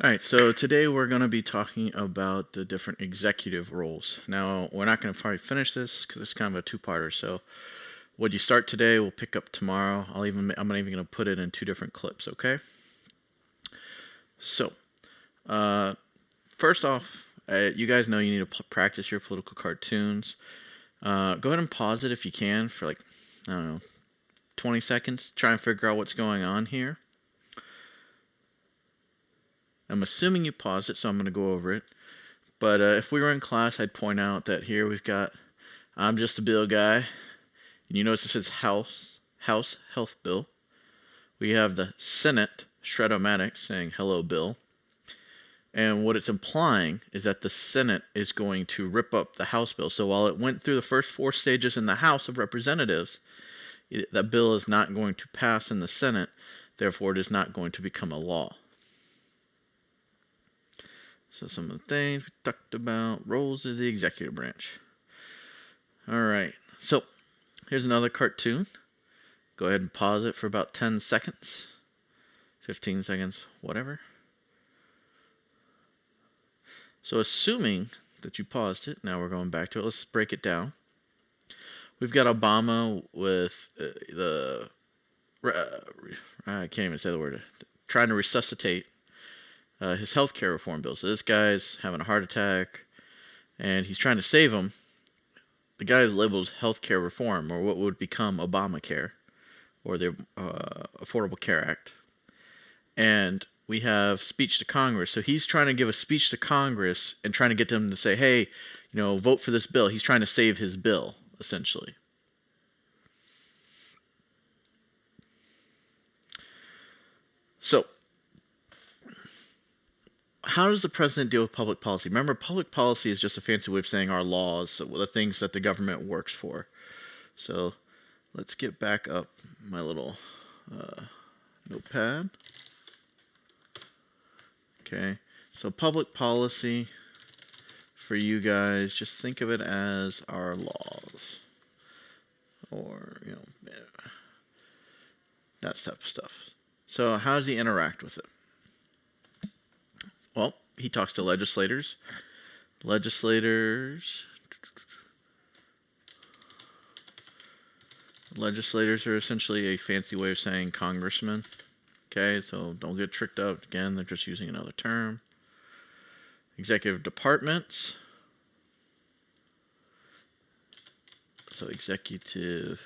All right, so today we're going to be talking about the different executive roles. Now, we're not going to probably finish this because it's kind of a two-parter. So, what you start today, we'll pick up tomorrow. I'm not even going to put it in two different clips, okay? So, uh, first off, you guys know you need to practice your political cartoons. Go ahead and pause it if you can for like, I don't know, 20 seconds. Try and figure out what's going on here. I'm assuming you paused it, so I'm going to go over it. But if we were in class, I'd point out that here we've got, I'm just a bill guy. And you notice it says House Health Bill. We have the Senate Shredomatic saying hello bill. And what it's implying is that the Senate is going to rip up the House bill. So while it went through the first four stages in the House of Representatives, that bill is not going to pass in the Senate. Therefore, it is not going to become a law. So some of the things we talked about, roles of the executive branch. All right, so here's another cartoon. Go ahead and pause it for about 10 seconds, 15 seconds, whatever. So assuming that you paused it, now we're going back to it. Let's break it down. We've got Obama with I can't even say the word, trying to resuscitate his healthcare reform bill. So this guy's having a heart attack, and he's trying to save him. The guy is labeled healthcare reform, or what would become Obamacare, or the Affordable Care Act. And we have speech to Congress. So he's trying to give a speech to Congress and trying to get them to say, hey, vote for this bill. He's trying to save his bill, essentially. So, how does the president deal with public policy? Remember, public policy is just a fancy way of saying our laws, so the things that the government works for. So, let's get back up my little notepad. Okay, so public policy for you guys, just think of it as our laws, or that type of stuff. So how does he interact with it? Well, he talks to legislators. Legislators are essentially a fancy way of saying congressmen. Okay, so don't get tricked up. Again, they're just using another term. Executive departments. So executive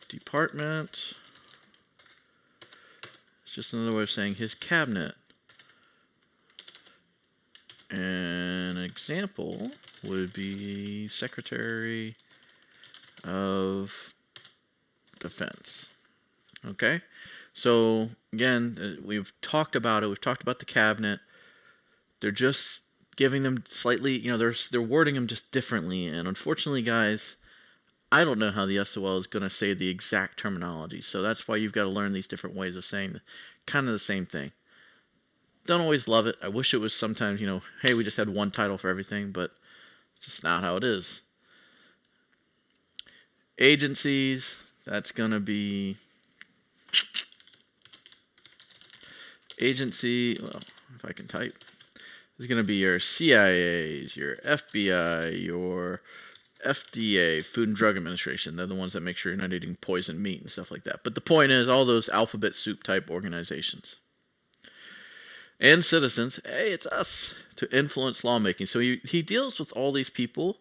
department. It's just another way of saying his cabinet. An example would be Secretary of Defense. Okay? So, again, we've talked about it. We've talked about the cabinet. They're just giving them slightly, they're wording them just differently. And unfortunately, guys, I don't know how the SOL is going to say the exact terminology. So that's why you've got to learn these different ways of saying kind of the same thing. Don't always love it. I wish it was sometimes, hey, we just had one title for everything, but it's just not how it is. Agencies, that's going to be agency, well, if I can type, is going to be your CIAs, your FBI, your FDA, Food and Drug Administration. They're the ones that make sure you're not eating poisoned meat and stuff like that. But the point is, all those alphabet soup type organizations. And citizens, hey, it's us, to influence lawmaking. So he deals with all these people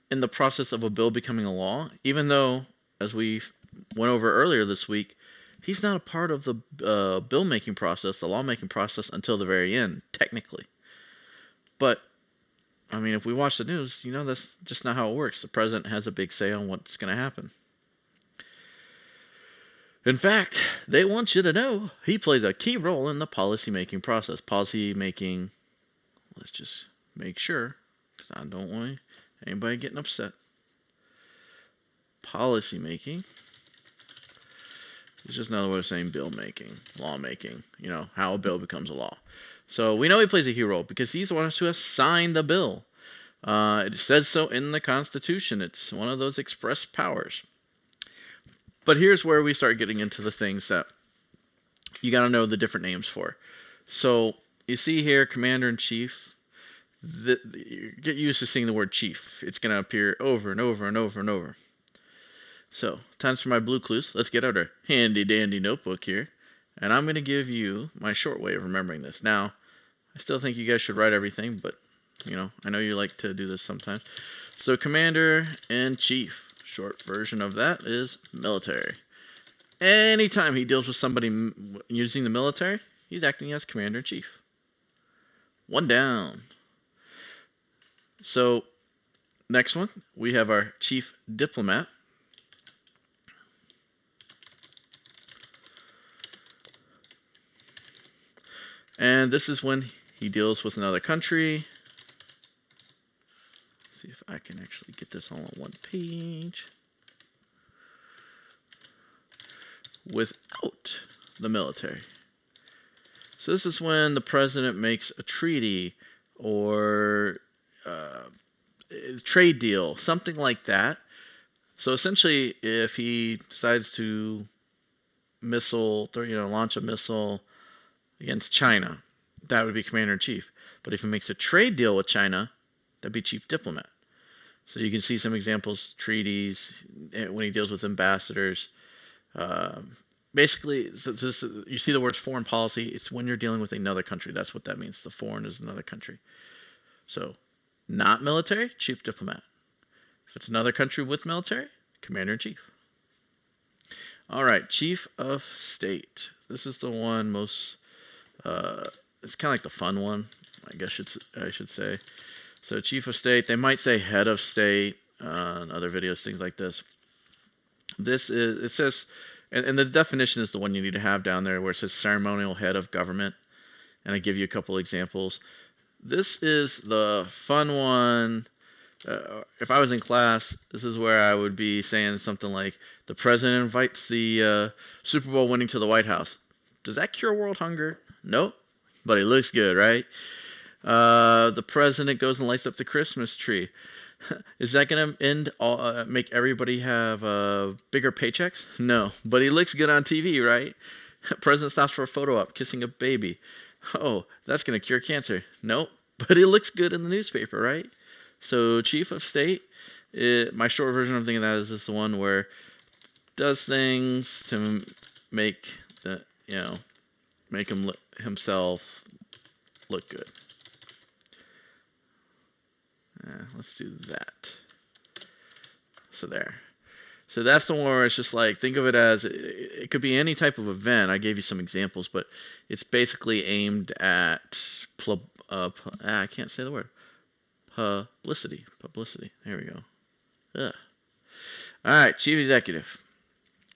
in the process of a bill becoming a law, even though, as we went over earlier this week, he's not a part of the bill-making process, the lawmaking process, until the very end, technically. But, I mean, if we watch the news, that's just not how it works. The president has a big say on what's going to happen. In fact, they want you to know he plays a key role in the policy-making process. Policy-making, let's just make sure, because I don't want anybody getting upset. Policy-making is just another way of saying bill-making, law-making, how a bill becomes a law. So we know he plays a key role because he's the one who has signed the bill. It says so in the Constitution. It's one of those express powers. But here's where we start getting into the things that you got to know the different names for. So you see here, Commander-in-Chief. Get used to seeing the word chief. It's going to appear over and over and over and over. So, time's for my blue clues. Let's get out our handy dandy notebook here. And I'm going to give you my short way of remembering this. Now, I still think you guys should write everything, but, I know you like to do this sometimes. So, Commander-in-Chief, short version of that is military. Anytime he deals with somebody using the military, he's acting as Commander-in-Chief. One down. So, next one, we have our Chief Diplomat. And this is when he deals with another country. Let's see if I can actually get this all on one page. Without the military. So this is when the president makes a treaty or a trade deal, something like that. So essentially, if he decides to launch a missile against China, that would be Commander-in-Chief. But if he makes a trade deal with China, that'd be Chief Diplomat. So you can see some examples, treaties, when he deals with ambassadors. Basically, you see the words foreign policy. It's when you're dealing with another country. That's what that means. The foreign is another country. So, not military, Chief Diplomat. If it's another country with military, Commander-in-Chief. All right, Chief of State. This is the one most... it's kind of like the fun one, I guess I should say. So Chief of State, they might say Head of State in other videos, things like this. It says, and the definition is the one you need to have down there where it says Ceremonial Head of Government. And I give you a couple examples. This is the fun one. If I was in class, this is where I would be saying something like, the president invites the Super Bowl winning to the White House. Does that cure world hunger? Nope, but it looks good, right? The president goes and lights up the Christmas tree. Is that going to make everybody have bigger paychecks? No, but he looks good on TV, right? President stops for a photo op, kissing a baby. Oh, that's going to cure cancer. Nope, but he looks good in the newspaper, right? So Chief of State, my short version of thinking that is this one where does things to make himself look good. Let's do that. So there. So that's the one where it's just like, think of it as, it could be any type of event. I gave you some examples, but it's basically aimed at, I can't say the word. Publicity. There we go. Ugh. All right, Chief Executive.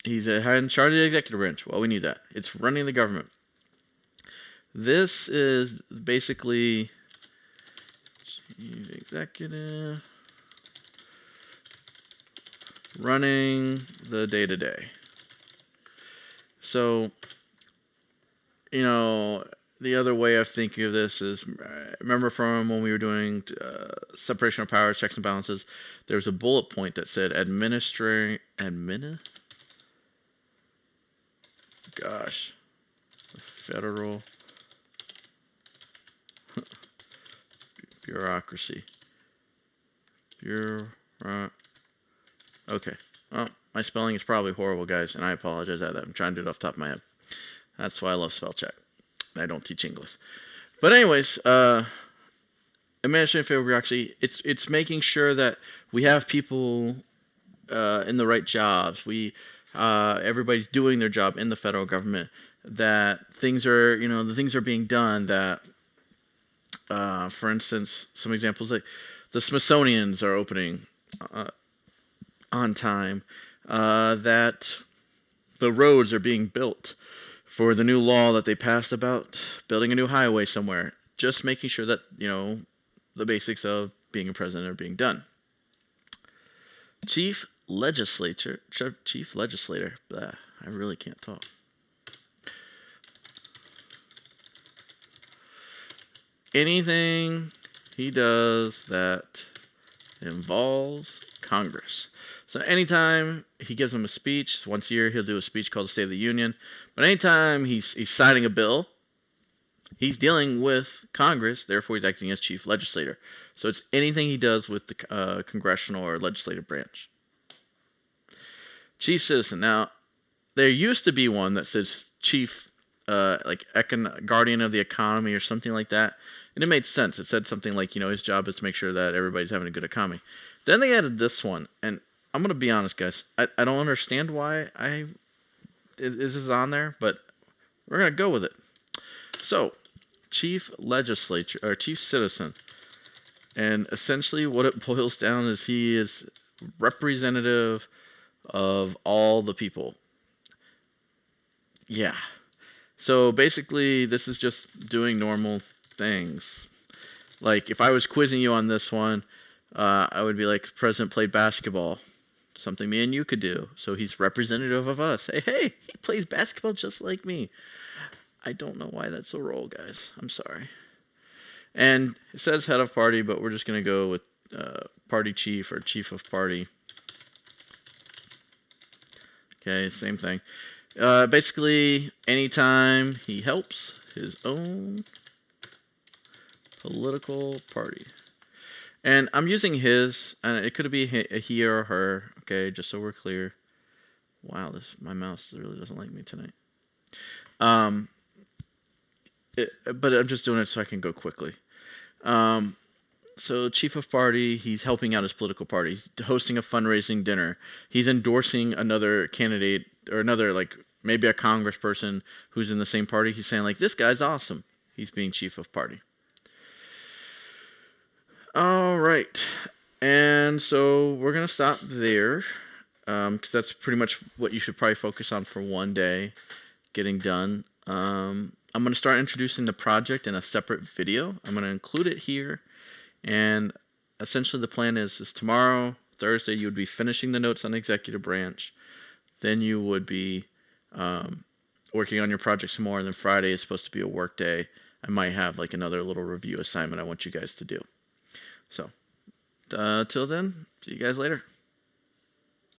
He's in charge of the executive branch. Well, we need that. It's running the government. This is basically Chief Executive running the day-to-day. So, the other way of thinking of this is, remember from when we were doing separation of powers, checks and balances, there was a bullet point that said federal bureaucracy. Okay. Well, my spelling is probably horrible, guys, and I apologize for that. I'm trying to do it off the top of my head. That's why I love spell check. I don't teach English. But anyways, administrative bureaucracy, it's making sure that we have people in the right jobs. Everybody's doing their job in the federal government. That things are, the things are being done. That, for instance, some examples like the Smithsonian's are opening on time. That the roads are being built for the new law that they passed about building a new highway somewhere. Just making sure that, the basics of being a president are being done. Chief Legislator. Blah, I really can't talk. Anything he does that involves Congress. So anytime he gives them a speech, once a year he'll do a speech called the State of the Union. But anytime he's signing a bill, He's dealing with Congress, therefore he's acting as chief legislator. So it's anything he does with the congressional or legislative branch. Chief citizen. Now, there used to be one that says chief, guardian of the economy or something like that, and it made sense. It said something like, his job is to make sure that everybody's having a good economy. Then they added this one, and I'm gonna be honest, guys. I don't understand why this is on there, but we're gonna go with it. So, chief legislature or chief citizen, and essentially what it boils down is he is representative of all the people. Yeah. So basically, this is just doing normal things. Like if I was quizzing you on this one, I would be like, the president played basketball. Something me and you could do. So he's representative of us. Hey, he plays basketball just like me. I don't know why that's a role, guys. I'm sorry. And it says head of party, but we're just going to go with party chief or chief of party. Okay, same thing. Basically, anytime he helps his own political party. And I'm using his, and it could be he or her, okay, just so we're clear. Wow, my mouse really doesn't like me tonight. But I'm just doing it so I can go quickly. So chief of party, he's helping out his political party. He's hosting a fundraising dinner. He's endorsing another candidate or another, like maybe a congressperson who's in the same party. He's saying like, this guy's awesome. He's being chief of party. All right. And so we're going to stop there because that's pretty much what you should probably focus on for one day getting done. I'm going to start introducing the project in a separate video. I'm going to include it here. And essentially the plan is tomorrow, Thursday, you would be finishing the notes on executive branch. Then you would be working on your project some more. And then Friday is supposed to be a work day. I might have like another little review assignment I want you guys to do. So, till then, see you guys later.